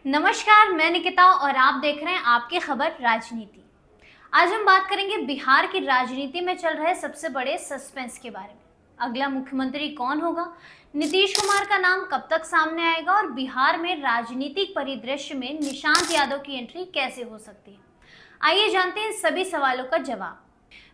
नमस्कार, मैं निकिता और आप देख रहे हैं आपकी खबर राजनीति। आज हम बात करेंगे बिहार की राजनीति में चल रहे सबसे बड़े सस्पेंस के बारे में। अगला मुख्यमंत्री कौन होगा, नीतीश कुमार का नाम कब तक सामने आएगा और बिहार में राजनीतिक परिदृश्य में निशांत यादव की एंट्री कैसे हो सकती है। आइए जानते हैं सभी सवालों का जवाब।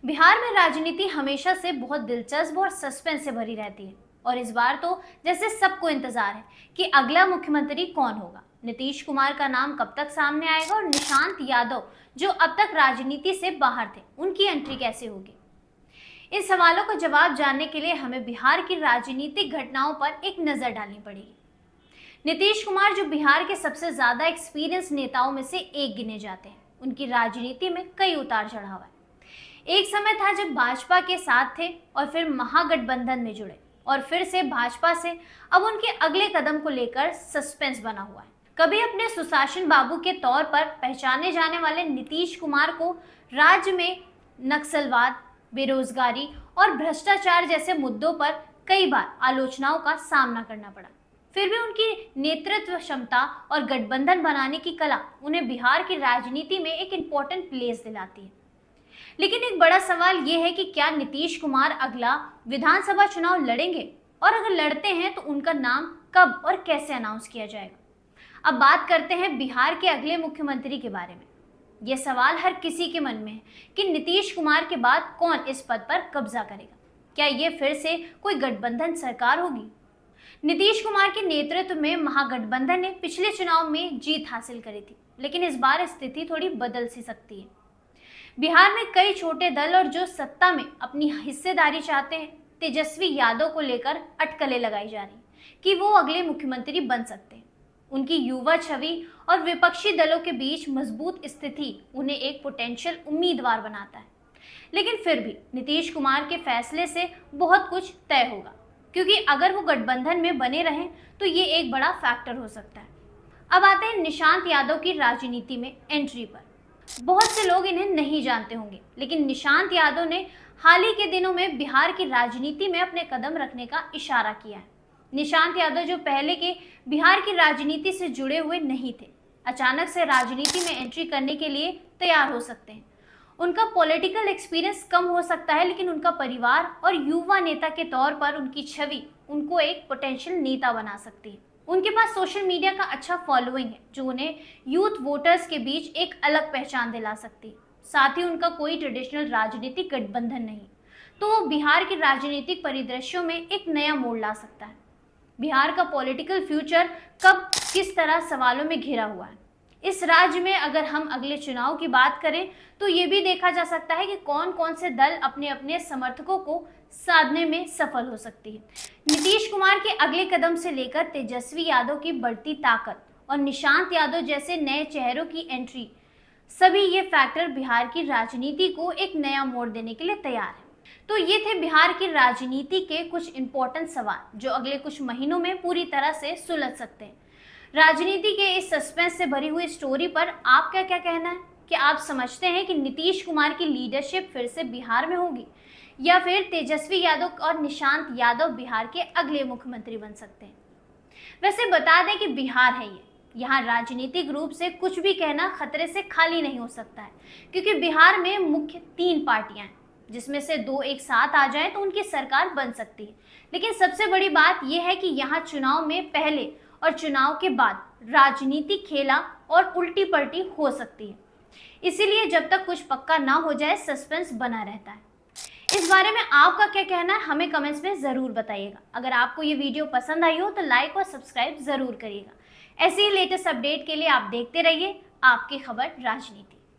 बिहार में राजनीति हमेशा से बहुत दिलचस्प और सस्पेंस से भरी रहती है और इस बार तो जैसे सबको इंतजार है कि अगला मुख्यमंत्री कौन होगा, नीतीश कुमार का नाम कब तक सामने आएगा और निशांत यादव जो अब तक राजनीति से बाहर थे उनकी एंट्री कैसे होगी। इन सवालों का जवाब जानने के लिए हमें बिहार की राजनीतिक घटनाओं पर एक नजर डालनी पड़ेगी। नीतीश कुमार जो बिहार के सबसे ज्यादा एक्सपीरियंस नेताओं में से एक गिने जाते हैं, उनकी राजनीति में कई उतार चढ़ाव है। एक समय था जब भाजपा के साथ थे और फिर महागठबंधन में जुड़े और फिर से भाजपा से अब उनके अगले कदम को लेकर सस्पेंस बना हुआ है। कभी अपने सुशासन बाबू के तौर पर पहचाने जाने वाले नीतीश कुमार को राज्य में नक्सलवाद, बेरोजगारी और भ्रष्टाचार जैसे मुद्दों पर कई बार आलोचनाओं का सामना करना पड़ा। फिर भी उनकी नेतृत्व क्षमता और गठबंधन बनाने की कला उन्हें बिहार की राजनीति में एक इम्पोर्टेंट प्लेस दिलाती है। लेकिन एक बड़ा सवाल यह है कि क्या नीतीश कुमार अगला विधानसभा चुनाव लड़ेंगे और अगर लड़ते हैं तो उनका नाम कब और कैसे अनाउंस किया जाएगा। अब बात करते हैं बिहार के अगले मुख्यमंत्री के बारे में। यह सवाल हर किसी के मन में है कि नीतीश कुमार के बाद कौन इस पद पर कब्जा करेगा। क्या ये फिर से कोई गठबंधन सरकार होगी। नीतीश कुमार के नेतृत्व में महागठबंधन ने पिछले चुनाव में जीत हासिल करी थी, लेकिन इस बार स्थिति थोड़ी बदल सी सकती है। बिहार में कई छोटे दल और जो सत्ता में अपनी हिस्सेदारी चाहते हैं, तेजस्वी यादव को लेकर अटकलें लगाई जा रही कि वो अगले मुख्यमंत्री बन सकते हैं। उनकी युवा छवि और विपक्षी दलों के बीच मजबूत स्थिति उन्हें एक पोटेंशियल उम्मीदवार बनाता है। लेकिन फिर भी नीतीश कुमार के फैसले से बहुत कुछ तय होगा, क्योंकि अगर वो गठबंधन में बने रहें तो ये एक बड़ा फैक्टर हो सकता है। अब आते हैं निशांत यादव की राजनीति में एंट्री पर। बहुत से लोग इन्हें नहीं जानते होंगे, लेकिन निशांत यादव ने हाल ही के दिनों में बिहार की राजनीति में अपने कदम रखने का इशारा किया है। निशांत यादव जो पहले के बिहार की राजनीति से जुड़े हुए नहीं थे, अचानक से राजनीति में एंट्री करने के लिए तैयार हो सकते हैं। उनका पॉलिटिकल एक्सपीरियंस कम हो सकता है, लेकिन उनका परिवार और युवा नेता के तौर पर उनकी छवि उनको एक पोटेंशियल नेता बना सकती है। उनके पास सोशल मीडिया का अच्छा फॉलोइंग है जो उन्हें यूथ वोटर्स के बीच एक अलग पहचान दिला सकती है। साथ ही उनका कोई ट्रेडिशनल राजनीतिक गठबंधन नहीं, तो वो बिहार के राजनीतिक परिदृश्यों में एक नया मोड़ ला सकता है। बिहार का पॉलिटिकल फ्यूचर कब किस तरह सवालों में घिरा हुआ है। इस राज्य में अगर हम अगले चुनाव की बात करें तो ये भी देखा जा सकता है कि कौन कौन से दल अपने अपने समर्थकों को साधने में सफल हो सकती है। नीतीश कुमार के अगले कदम से लेकर तेजस्वी यादव की बढ़ती ताकत और निशांत यादव जैसे नए चेहरों की एंट्री, सभी ये फैक्टर बिहार की राजनीति को एक नया मोड़ देने के लिए तैयार है। तो ये थे बिहार की राजनीति के कुछ इंपॉर्टेंट सवाल जो अगले कुछ महीनों में पूरी तरह से सुलझ सकते हैं। राजनीति के इस सस्पेंस से भरी हुई स्टोरी पर आपका क्या कहना है? क्या आप समझते हैं कि नीतीश कुमार की लीडरशिप फिर से बिहार में होगी या फिर तेजस्वी यादव और निशांत यादव बिहार के अगले मुख्यमंत्री बन सकते हैं? वैसे बता दें कि बिहार है ये, यहाँ राजनीतिक रूप से कुछ भी कहना खतरे से खाली नहीं हो सकता है, क्योंकि बिहार में मुख्य 3 पार्टियां हैं, जिसमें से 2 एक साथ आ जाए तो उनकी सरकार बन सकती है। लेकिन सबसे बड़ी बात यह है कि यहाँ चुनाव में पहले और चुनाव के बाद राजनीतिक खेला और उल्टी पलटी हो सकती है। इसीलिए जब तक कुछ पक्का ना हो जाए सस्पेंस बना रहता है। इस बारे में आपका क्या कहना है हमें कमेंट्स में जरूर बताइएगा। अगर आपको ये वीडियो पसंद आई हो तो लाइक और सब्सक्राइब जरूर करिएगा। ऐसे ही लेटेस्ट अपडेट के लिए आप देखते रहिए आपकी खबर राजनीति।